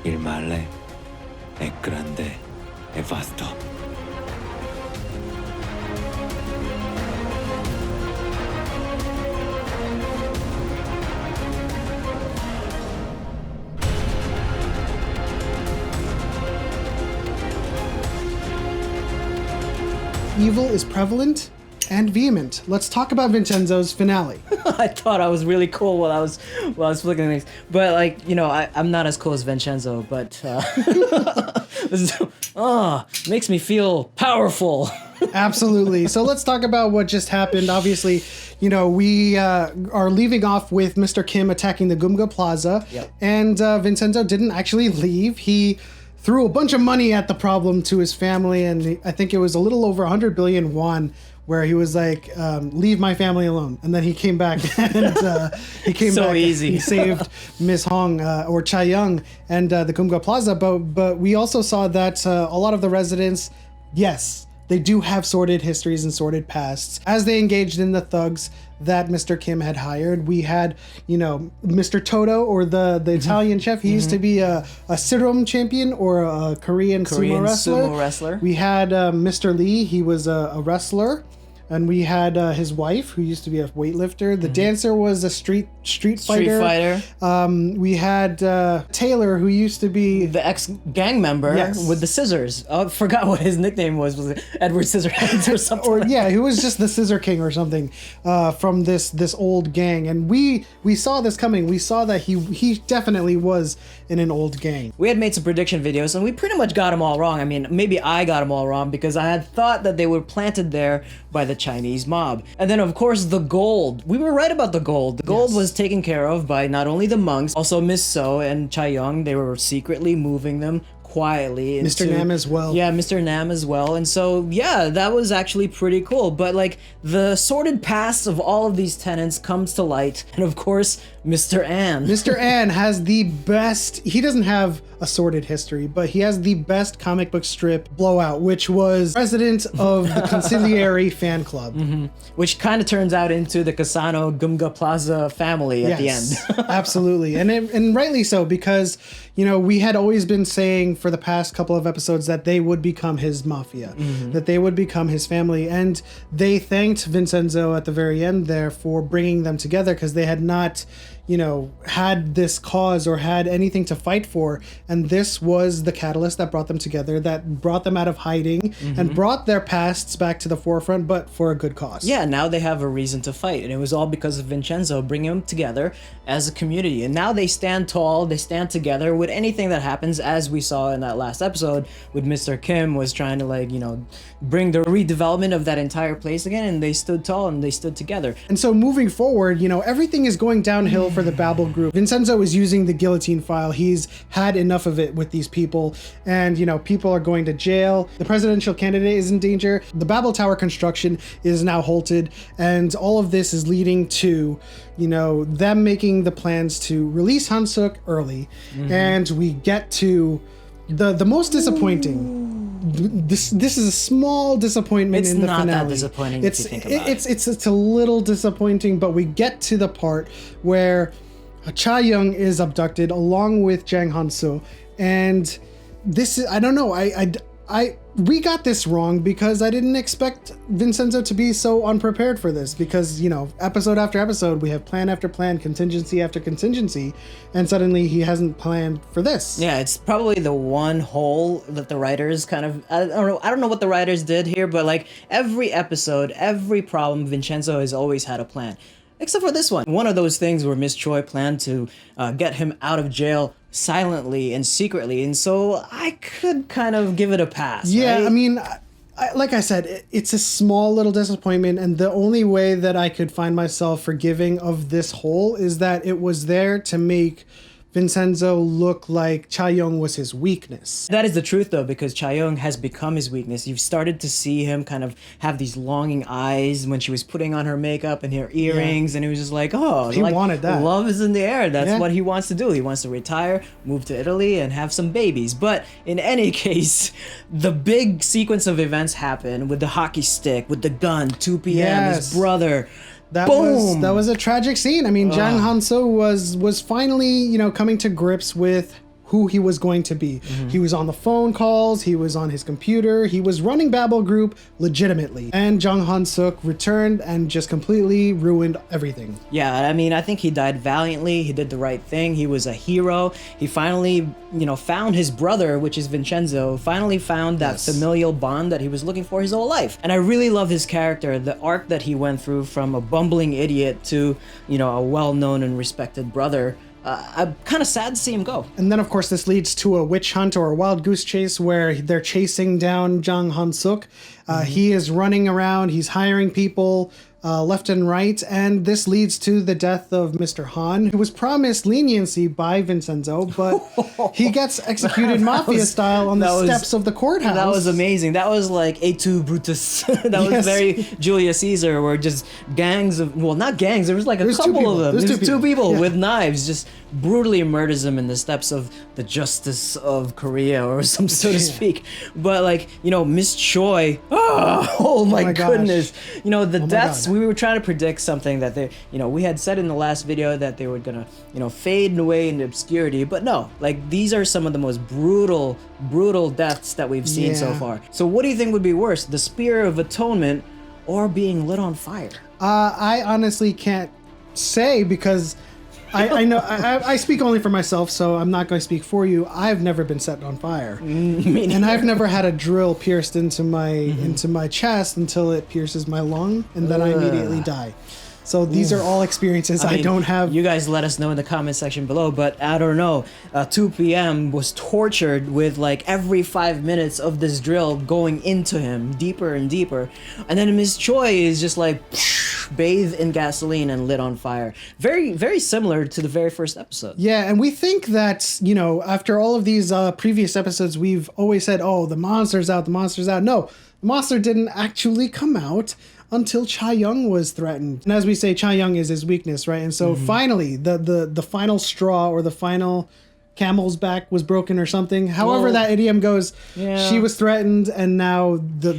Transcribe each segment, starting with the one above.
Il male è grande e vasto. Evil is prevalent and vehement. Let's talk about Vincenzo's finale. I thought I was really cool while I was flicking things, but like, you know, I'm not as cool as Vincenzo, but this is, makes me feel powerful. Absolutely. So let's talk about what just happened. Obviously, you know, we are leaving off with Mr. Kim attacking the Gumga Plaza, Yep. and Vincenzo didn't actually leave. He threw a bunch of money at the problem to his family, and I think it was a little over 100 billion won, where he was like, leave my family alone. And then he came back and he came So back. easy. He saved Miss Hong or Cha Young and the Gumga Plaza. But we also saw that a lot of the residents, yes, they do have sordid histories and sordid pasts. As they engaged in the thugs that Mr. Kim had hired, we had, you know, Mr. Toto, or the Italian chef. He used to be a Sirum champion, or a Korean sumo wrestler. We had Mr. Lee. He was a wrestler. And we had his wife, who used to be a weightlifter. The dancer was a street fighter. We had Taylor, who used to be The ex-gang member Yes. with the scissors. I forgot what his nickname was. Was it Edward Scissorhands or something? or yeah, who was just the Scissor King or something from this old gang. And we saw this coming. We saw that he definitely was in an old gang. We had made some prediction videos, and we pretty much got them all wrong. I mean, maybe I got them all wrong because I had thought that they were planted there by the Chinese mob. And then, of course, the gold. We were right about the gold. The gold was taken care of by not only the monks, also Miss So and Cha Young. They were secretly moving them quietly into, Mr. Nam as well. Yeah, Mr. Nam as well. And so, yeah, that was actually pretty cool. But like, the sordid past of all of these tenants comes to light. And of course, Mr. An. Mr. An has the best, he doesn't have a sordid history, but he has the best comic book strip blowout, which was president of the Conciliary fan club. Which kind of turns out into the Kasano Gumga Plaza family at the end. Absolutely. And rightly so, because, you know, we had always been saying for the past couple of episodes that they would become his mafia, that they would become his family. And they thanked Vincenzo at the very end there for bringing them together, because they had not, you know, had this cause or had anything to fight for. And this was the catalyst that brought them together, that brought them out of hiding and brought their pasts back to the forefront, but for a good cause. Yeah, now they have a reason to fight. And it was all because of Vincenzo bringing them together as a community. And now they stand tall, they stand together with anything that happens, as we saw in that last episode with Mr. Kim was trying to, like, you know, bring the redevelopment of that entire place again. And they stood tall and they stood together. And so moving forward, you know, everything is going downhill for the Babel group. Vincenzo is using the guillotine file. He's had enough of it with these people, and, you know, people are going to jail. The presidential candidate is in danger. The Babel Tower construction is now halted, and all of this is leading to, you know, them making the plans to release Hansuk early. And we get to the most disappointing. This is a small disappointment in the finale. It's not that disappointing if you think about it. It's a little disappointing, but we get to the part where Cha Young is abducted along with Jang Han-soo, and this is, I don't know, we got this wrong because I didn't expect Vincenzo to be so unprepared for this, because, you know, episode after episode we have plan after plan, contingency after contingency, and suddenly he hasn't planned for this. Yeah, it's probably the one hole that the writers kind of, I don't know what the writers did here, but like every episode, every problem, Vincenzo has always had a plan. Except for this one. One of those things where Miss Choi planned to get him out of jail silently and secretly. And so I could kind of give it a pass. Yeah, right? I mean, like I said, it's a small little disappointment. And the only way that I could find myself forgiving of this hole is that it was there to make Vincenzo look like Cha Young was his weakness. That is the truth, though, because Cha Young has become his weakness. You've started to see him kind of have these longing eyes when she was putting on her makeup and her earrings, and he was just like, oh, He wanted that. Love is in the air. That's Yeah. what he wants to do. He wants to retire, move to Italy, and have some babies. But in any case, the big sequence of events happen with the hockey stick, with the gun, 2 p.m., his Yes. brother. That Boom! was a tragic scene. I mean, Jang Han-soo was finally, you know, coming to grips with who he was going to be. He was on the phone calls, he was on his computer, he was running Babel Group legitimately. And Jung Han-suk returned and just completely ruined everything. Yeah, I mean, I think he died valiantly. He did the right thing. He was a hero. He finally, found his brother, which is Vincenzo, finally found that familial bond that he was looking for his whole life. And I really love his character, the arc that he went through from a bumbling idiot to, a well-known and respected brother. I'm kind of sad to see him go. And then, of course, this leads to a witch hunt or a wild goose chase where they're chasing down Jung Han-suk. He is running around, he's hiring people left and right, and this leads to the death of Mr. Han, who was promised leniency by Vincenzo, but he gets executed mafia style on the steps of the courthouse. That was amazing. That was like Et tu, Brutus. That was very Julius Caesar, where just gangs of, well, not gangs, there was like a couple of them. There's two people with knives just brutally murders him in the steps of the Justice of Korea, or some so to speak. But like, Miss Choi, oh my goodness. The deaths, we were trying to predict something that they, we had said in the last video that they were gonna, fade away into obscurity, but no, like these are some of the most brutal deaths that we've seen so far. So what do you think would be worse, the Spear of Atonement or being lit on fire? I honestly can't say, because I know I speak only for myself, so I'm not going to speak for you. I've never been set on fire, and I've never had a drill pierced into my chest until it pierces my lung, and then I immediately die. So these are all experiences I don't have. You guys let us know in the comment section below, but I don't know. 2 p.m. was tortured with like every 5 minutes of this drill going into him deeper and deeper. And then Miss Choi is just like bathed in gasoline and lit on fire. Very, very similar to the very first episode. Yeah, and we think that, after all of these previous episodes, we've always said, oh, the monster's out, the monster's out. No, the monster didn't actually come out until Chae-young was threatened. And as we say, Chae-young is his weakness, right? And so finally, the final straw, or the final camel's back was broken or something. However that idiom goes, she was threatened, and now the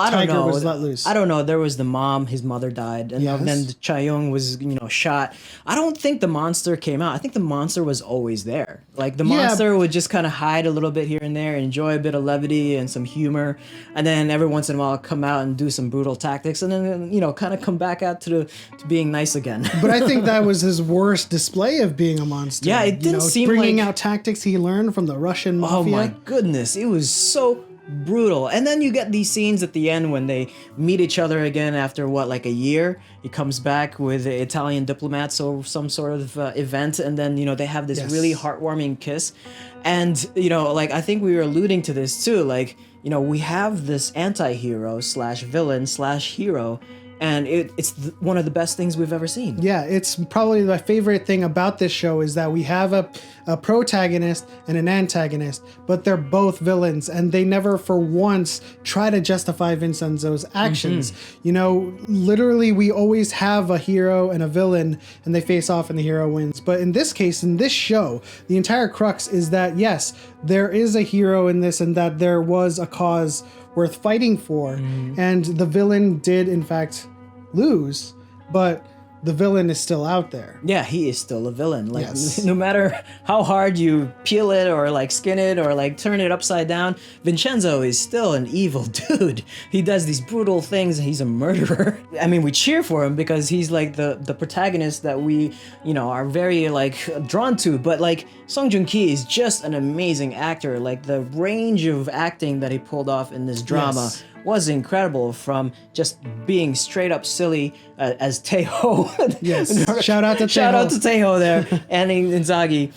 tiger was let loose. I don't know. There was the mom, his mother died, and then Chae-young was, shot. I don't think the monster came out. I think the monster was always there. Like the monster would just kind of hide a little bit here and there, enjoy a bit of levity and some humor, and then every once in a while come out and do some brutal tactics, and then kind of come back out to being nice again. But I think that was his worst display of being a monster. Yeah, it didn't seem bringing like out tactics he learned from the Russian mafia. Oh my goodness, it was so brutal. And then you get these scenes at the end when they meet each other again after like a year. He comes back with Italian diplomats or some sort of event, and then they have this really heartwarming kiss. And like I think we were alluding to this too, like we have this anti-hero slash villain slash hero, and it's one of the best things we've ever seen. Yeah, it's probably my favorite thing about this show is that we have a protagonist and an antagonist, but they're both villains, and they never for once try to justify Vincenzo's actions. Literally we always have a hero and a villain, and they face off and the hero wins. But in this case, in this show, the entire crux is that yes, there is a hero in this, and that there was a cause worth fighting for, and the villain did in fact lose, but the villain is still out there. Yeah, he is still a villain. Like no matter how hard you peel it or like skin it or like turn it upside down, Vincenzo is still an evil dude. He does these brutal things. He's a murderer. I mean, we cheer for him because he's like the protagonist that we, are very like drawn to. But like Joong Ki is just an amazing actor. Like the range of acting that he pulled off in this drama was incredible, from just being straight up silly as Taeho. Shout out to Taeho there, and Inzaghi.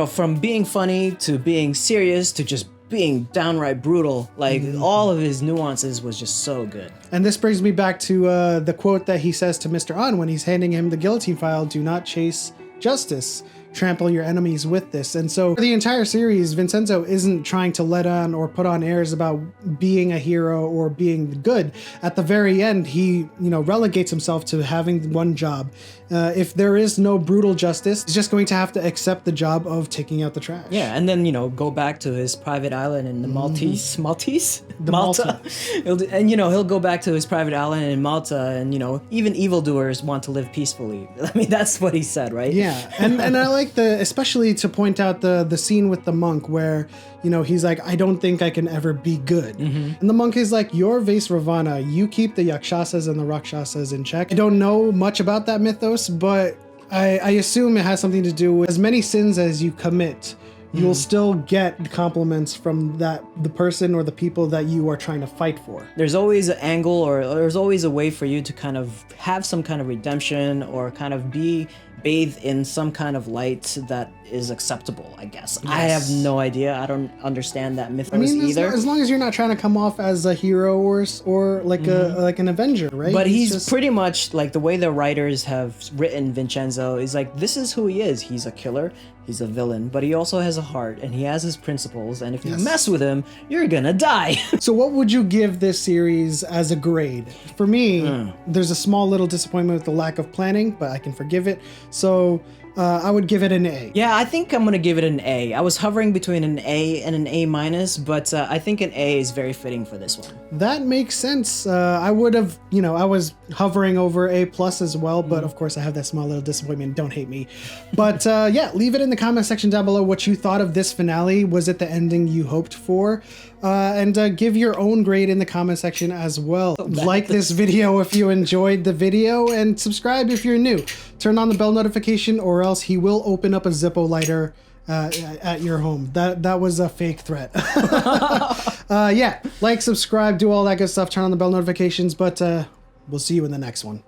From being funny to being serious to just being downright brutal. Like all of his nuances was just so good. And this brings me back to the quote that he says to Mr. An when he's handing him the guillotine file: "Do not chase justice. Trample your enemies with this." And so for the entire series, Vincenzo isn't trying to let on or put on airs about being a hero or being good. At the very end, he, relegates himself to having one job, if there is no brutal justice, he's just going to have to accept the job of taking out the trash. Yeah, and then go back to his private island in the Maltese, The Malta, and he'll go back to his private island in Malta, and even evildoers want to live peacefully. I mean, that's what he said, right? Yeah, and I like especially to point out the scene with the monk where he's like, I don't think I can ever be good, and the monk is like, you're Vaisravana, you keep the yakshasas and the rakshasas in check. I don't know much about that mythos, but I assume it has something to do with as many sins as you commit, you'll still get compliments from the person or the people that you are trying to fight for. There's always an angle, or there's always a way for you to kind of have some kind of redemption, or kind of be bathed in some kind of light that is acceptable, I guess. Yes. I have no idea. I don't understand that mythos either. As long as you're not trying to come off as a hero or like an Avenger, right? But he's pretty much like, the way the writers have written Vincenzo is like, this is who he is. He's a killer, he's a villain, but he also has a heart and he has his principles, and if you mess with him, you're gonna die. So what would you give this series as a grade? For me, there's a small little disappointment with the lack of planning, but I can forgive it. So I would give it an A. Yeah, I think I'm gonna give it an A. I was hovering between an A and an A minus, but I think an A is very fitting for this one. That makes sense. I would have, I was hovering over A plus as well, but of course I have that small little disappointment. Don't hate me. But yeah, leave it in the comment section down below what you thought of this finale. Was it the ending you hoped for? And give your own grade in the comment section as well. Like this video if you enjoyed the video, and subscribe if you're new. Turn on the bell notification, or else he will open up a Zippo lighter at your home. That was a fake threat. Yeah, like, subscribe, do all that good stuff. Turn on the bell notifications, but we'll see you in the next one.